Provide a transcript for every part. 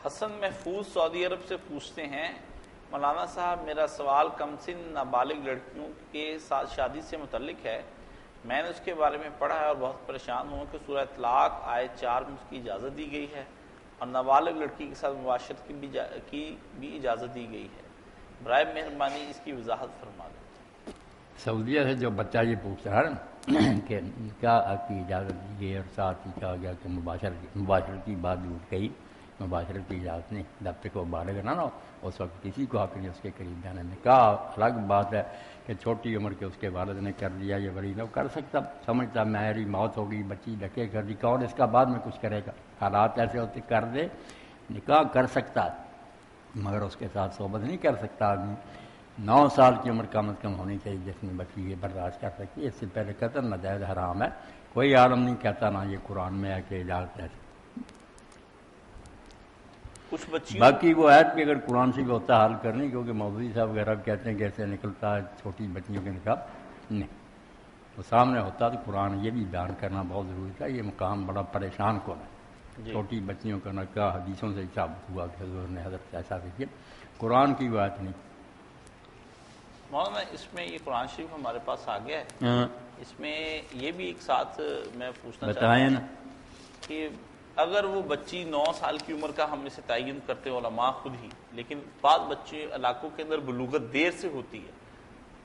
حسن محفوظ سعودی عرب سے پوچھتے ہیں، مولانا صاحب میرا سوال کم سن نابالغ لڑکیوں کے ساتھ شادی سے متعلق ہے۔ میں نے اس کے بارے میں پڑھا ہے اور بہت پریشان ہوں کہ سورہ طلاق آیت 4 میں اس کی اجازت دی گئی ہے اور نابالغ لڑکی کے ساتھ مباشرت کی بھی اجازت دی گئی ہے۔ برائے مہربانی اس کی وضاحت فرما دیں۔ سعودیہ سے جو بچہ یہ پوچھتا ہے کہ کیا آپ کی اجازت دی گئی اور ساتھ ہی کہا گیا کہ مباشرت کی بات اٹھ گئی، مباشرت کی اجازت نہیں، جب تک وہ بالغ نہ ہو اس وقت کسی کو حق نہیں اس کے قریب جانے میں۔ کہا الگ بات ہے کہ چھوٹی عمر کے اس کے والد نے کر دیا، یہ بڑی نہ کر سکتا، سمجھتا میری موت ہوگی، بچی ڈھکے کر دی، کون اس کا بعد میں کچھ کرے گا؟ حالات ایسے ہوتے کر دے، نکاح کر سکتا مگر اس کے ساتھ صحبت نہیں کر سکتا آدمی۔ 9 سال کی عمر کم از کم ہونی چاہیے جس میں بچی یہ برداشت کر سکتی ہے، اس سے پہلے قتل ناجائز حرام ہے۔ کوئی عالم نہیں کہتا نہ یہ قرآن میں ہے کہ اجازت ہے۔ کچھ بچیوں باقی وہ آیت بھی اگر قرآن سے بھی ہوتا حل کرنی، کیونکہ مولوی صاحب وغیرہ کہتے ہیں کہ ایسے نکلتا ہے چھوٹی بچیوں کے نکاح، نہیں، وہ سامنے ہوتا تو قرآن یہ بھی بیان کرنا بہت ضروری تھا۔ یہ مقام بڑا پریشان کن ہے، چھوٹی بچیوں کا نکاح حدیثوں سے ثابت ہوا کہ حضور نے حضرت ایسا دیکھیے، قرآن کی بات نہیں۔ مولانا اس میں یہ قرآن شریف ہمارے پاس آ گیا ہے، اس میں یہ بھی ایک ساتھ میں پوچھنا چاہتا ہوں کہ اگر وہ بچی 9 سال کی عمر کا ہم اسے تعین کرتے ہیں علماء خود ہی، لیکن بعض بچے علاقوں کے اندر بلوغت دیر سے ہوتی ہے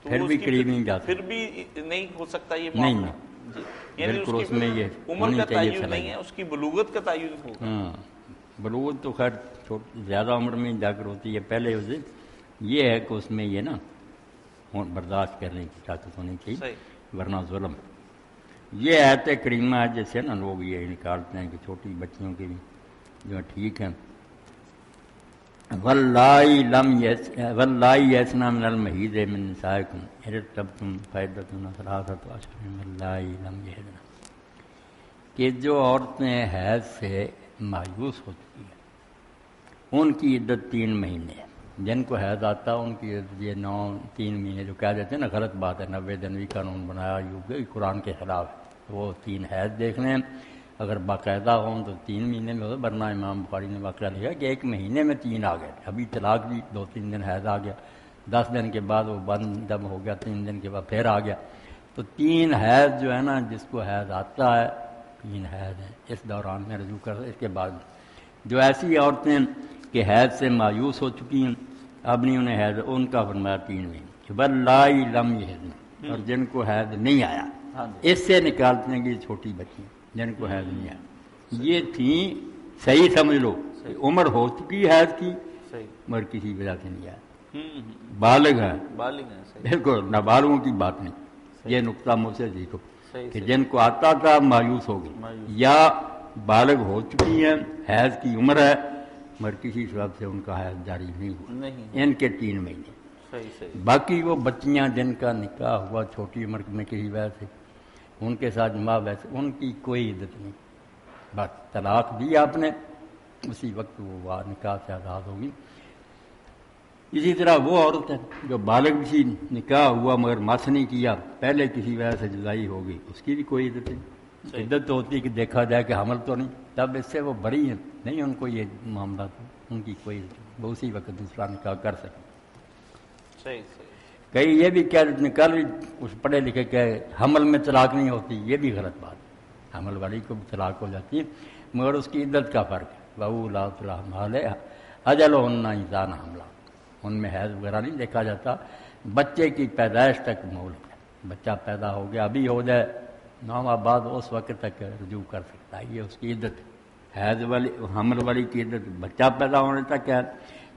تو پھر بھی قریب نہیں جاتا، پھر بھی نہیں ہو سکتا یہ نہیں معاملہ؟ یعنی بالکل اس میں یہ عمر کا تعین نہیں ہے، اس کی بلوغت کا تعین ہوگا۔ بلوغت تو خیر زیادہ عمر میں جا کر ہوتی ہے، پہلے اسے یہ ہے کہ اس میں یہ نا برداشت کرنے کی طاقت ہونی چاہیے، ورنہ ظلم۔ یہ آیت کریمہ ہے جیسے نا لوگ یہ نکالتے ہیں کہ چھوٹی بچیوں کی بھی جو ٹھیک ہے، واللائی یئسن من المحیض من نسائکم ان ارتبتم فعدتہن ثلاثۃ اشہر واللائی لم یحضن، کہ جو عورتیں حیض سے مایوس ہو چکی ہیں ان کی عدت 3 مہینے ہے۔ جن کو حیض آتا ہے ان کی یہ 3 مہینے جو کہہ دیتے ہیں نا، غلط بات ہے، 90 دن بھی قانون بنایا یہ قرآن کے خلاف ہے۔ وہ 3 حیض دیکھ لیں، اگر باقاعدہ ہوں تو 3 مہینے میں ہو، ورنہ امام بخاری نے واقعہ لکھا کہ 1 مہینے میں 3 آ گئے، ابھی طلاق دی 2-3 دن حیض آ گیا، 10 دن کے بعد وہ بند جب ہو گیا 3 دن کے بعد پھر آ گیا، تو 3 حیض جو ہے نا، جس کو حیض آتا ہے 3 حیض ہیں، اس دوران میں رجوع کر اس کے بعد جو ایسی عورتیں کہ حیض سے مایوس ہو چکی ہیں اب نہیں انہیں حیض، ان کا فرمایا 3 مہینے، واللائی لم یحضن، اور جن کو حیض نہیں آیا اس سے نکالتے ہیں کہ یہ چھوٹی بچی جن کو حیض نہیں آیا، یہ تھیں صحیح سمجھ لو، عمر ہو چکی حیض کی مگر کسی وجہ سے نہیں آیا، بالغ ہے، بالکل نابالغوں کی بات نہیں، یہ نقطہ مجھ سے سیکھو کہ جن کو آتا تھا مایوس ہو گئی یا بالغ ہو چکی ہیں، حیض کی عمر ہے مگر کسی سبب سے ان کا حیض جاری نہیں ہوا، ان کے 3 مہینے۔ باقی وہ بچیاں جن کا نکاح ہوا چھوٹی عمر میں کسی وجہ سے ان کے ساتھ جماع ویسے ان کی کوئی عدت نہیں، بس طلاق دی آپ نے اسی وقت وہ نکاح سے آزاد ہوگی۔ اسی طرح وہ عورت ہے جو بالغ بھی نکاح ہوا مگر مس نہیں کیا، پہلے کسی وجہ سے جدائی ہو گئی، اس کی بھی کوئی عدت نہیں۔ عدت تو ہوتی ہے کہ دیکھا جائے کہ حمل تو نہیں، تب اس سے وہ بری ہیں، نہیں ان کو یہ معاملہ ان کی کوئی عدت نہیں، وہ اسی وقت دوسرا نکاح کر سکتے۔ کئی یہ بھی کہہ دیتے ہیں کل اس پڑھے لکھے کہ حمل میں طلاق نہیں ہوتی، یہ بھی غلط بات ہے، حمل والی کو بھی طلاق ہو جاتی ہے مگر اس کی عدت کا فرق ہے، وَأُولَاتُ الْأَحْمَالِ أَجَلُهُنَّ إِذَا نَ حَمْلًا، ان میں حیض وغیرہ نہیں دیکھا جاتا، بچے کی پیدائش تک مہلت ہے، بچہ پیدا ہو گیا ابھی ہو جائے 9 ماہ بعد اس وقت تک رجوع کر سکتا ہے، یہ اس کی عدت ہے۔ حیض والی حمل والی کی عدت بچہ پیدا ہونے تک ہے،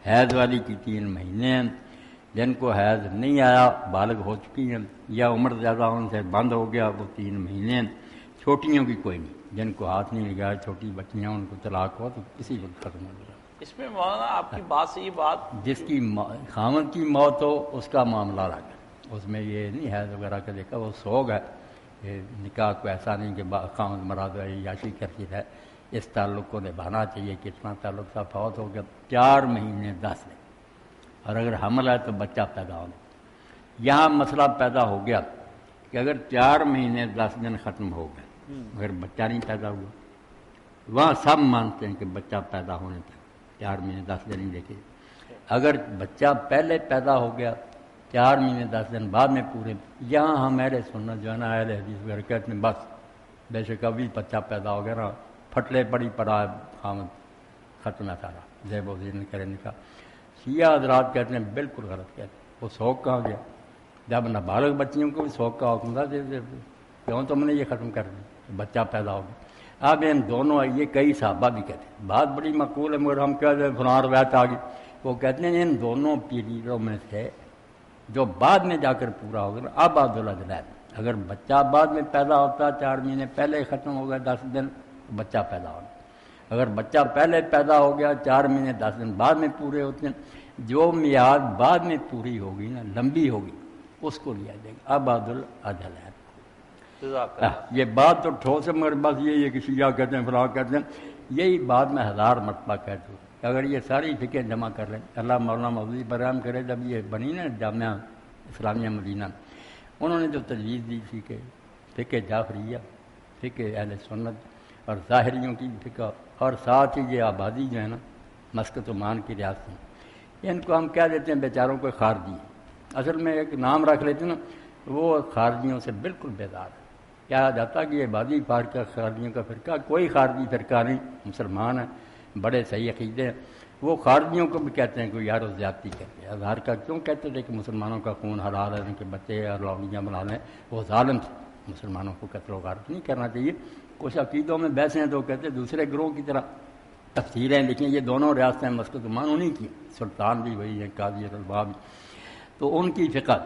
حیض والی کی 3 مہینے ہیں، جن کو حیض نہیں آیا بالغ ہو چکی ہیں یا عمر زیادہ ہونے سے بند ہو گیا وہ 3 مہینے ہیں۔ چھوٹیوں کی کوئی نہیں، جن کو ہاتھ نہیں لگایا چھوٹی بچیاں ان کو طلاق ہو تو کسی وقت ختم ہو جائے۔ اس میں مولانا آپ کی بات سے یہ بات جس کی خامد کی موت ہو اس کا معاملہ الگ ہے، اس میں یہ نہیں حیض وغیرہ کا دیکھا، وہ سوگ ہے، نکاح کو ایسا نہیں کہ خامد مراد ہے یاشی کرتی ہے، اس تعلق کو نبھانا چاہیے، کتنا تعلق تھا فوت ہو گیا 4 مہینے 10 دن، اور اگر حمل ہے تو بچہ پیدا ہونا، یہاں مسئلہ پیدا ہو گیا کہ اگر 4 مہینے 10 دن ختم ہو گئے مگر بچہ نہیں پیدا ہوا، وہاں سب مانتے ہیں کہ بچہ پیدا ہونے تک 4 مہینے 10 دن ہی دیکھے. اگر بچہ پہلے پیدا ہو گیا 4 مہینے 10 دن بعد میں پورے، یہاں ہم اہل سنت جو ہے نا اہل حدیث وغیرہ کہتے ہیں بس بے شک ابھی بچہ پیدا ہو گیا نا پھٹلے پڑی پڑا خامد ختم ہے سارا زیب و زین کرے نکاح. شیعہ حضرات کہتے ہیں بالکل غلط کہتے ہیں. وہ شوق کہاں گیا؟ جب نابالغ بچیوں کو بھی شوق کا حکم تھا کیوں تم نے یہ ختم کر دیا بچہ پیدا ہو گیا. اب ان دونوں یہ کئی صحابہ بھی کہتے ہیں بات بڑی معقول ہے مگر ہم کہتے ہیں فلاں روایت آ گئی. وہ کہتے ہیں ان دونوں پیریڈوں میں سے جو بعد میں جا کر پورا ہوگا نا اب عبدالعدلین اگر بچہ بعد میں پیدا ہوتا 4 مہینے پہلے ختم ہو گیا 10 دن بچہ پیدا ہوگا. اگر بچہ پہلے پیدا ہو گیا 4 مہینے 10 دن بعد میں پورے ہوتے ہیں جو میعاد بعد میں پوری ہوگی نا لمبی ہوگی اس کو لیا جائے گا اب عبدالعدلین. یہ بات تو ٹھوس ہے مگر بس یہ کہ شیعہ کہتے ہیں فلاں کہتے ہیں یہی بات میں 1000 مرتبہ کہتا ہوں. اگر یہ ساری فقہ جمع کر لیں اللہ مولانا مودودی برہم کرے جب یہ بنی نا جامعہ اسلامیہ مدینہ انہوں نے جو تجویز دی تھی کہ فقہ جعفریہ فقہ اہل سنت اور ظاہریوں کی فقہ اور ساتھ ہی یہ آبادی جو ہے نا مسقط عمان کی ریاستیں ان کو ہم کہہ دیتے ہیں بیچاروں کو خارجی. اصل میں ایک نام رکھ لیتے ہیں نا وہ خارجیوں سے بالکل بیدار ہے. کہا جاتا کہ یہ آبادی پار کا خارجیوں کا فرقہ کوئی خارجی فرقہ نہیں مسلمان ہیں بڑے صحیح عقیدے ہیں. وہ خارجیوں کو بھی کہتے ہیں کہ یار زیادتی کرتے ہیں. اظہار کا کیوں کہتے تھے کہ مسلمانوں کا خون حلال ہے ان کے بچے اور لونڈیاں بنا لیں وہ ظالم تھے مسلمانوں کو قتل و غارت نہیں کرنا چاہیے. کچھ عقیدوں میں بحثیں ہیں تو کہتے ہیں دوسرے گروہ کی طرح تفسیریں لکھیں یہ دونوں ریاستیں مسقط عمان انہیں کی سلطان بھی وہی ہیں قاضی الباب بھی تو ان کی فقہ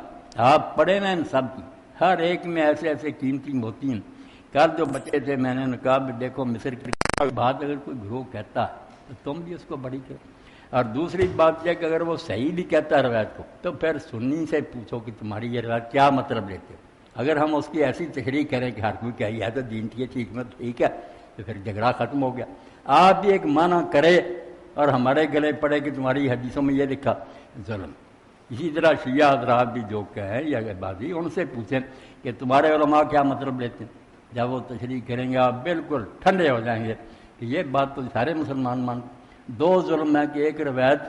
آپ پڑھے نا ان سب کی ہر ایک میں ایسے ایسے قیمتی موتی ہیں. کل جو بچے تھے میں نے کہا دیکھو مصر کی بات اگر کوئی گروہ کہتا ہے تو تم بھی اس کو بڑی کرو. اور دوسری بات یہ کہ اگر وہ صحیح بھی کہتا ہے روایت کو تو پھر سنی سے پوچھو کہ تمہاری یہ روایت کیا مطلب لیتے ہو. اگر ہم اس کی ایسی تشریح کریں کہ ہر کوئی کہی ہے تو دین کی ٹھیک میں ٹھیک ہے تو پھر جھگڑا ختم ہو گیا. آپ بھی ایک معنی کرے اور ہمارے گلے پڑے کہ تمہاری حدیثوں میں یہ لکھا ظلم. اسی طرح شیعہ حضرات بھی جو کہیں یا عبادی ان سے پوچھیں کہ تمہارے علماء کیا مطلب لیتے ہیں. جب وہ تشریح کریں گے آپ بالکل ٹھنڈے ہو جائیں گے کہ یہ بات تو سارے مسلمان مانتے. 2 ظلم ہے کہ ایک روایت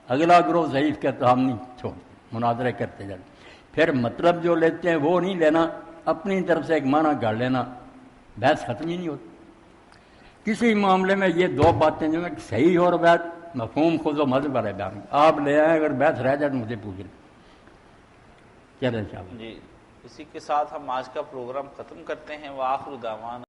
اگلا گروہ ضعیف کا تو ہم نہیں چھوڑتے مناظرے کرتے جاتے پھر مطلب جو لیتے ہیں وہ نہیں لینا اپنی طرف سے ایک معنی گاڑ لینا بحث ختم ہی نہیں ہوتی. کسی معاملے میں یہ 2 باتیں جو ہے صحیح ہو روایت مفہوم خود و مذہب والے بیان آپ لے آئیں اگر بحث رہ جائے تو مجھے پوچھ لیں. چلیں انشاءاللہ جی اسی کے ساتھ ہم آج کا پروگرام ختم کرتے ہیں. وآخر دعوانا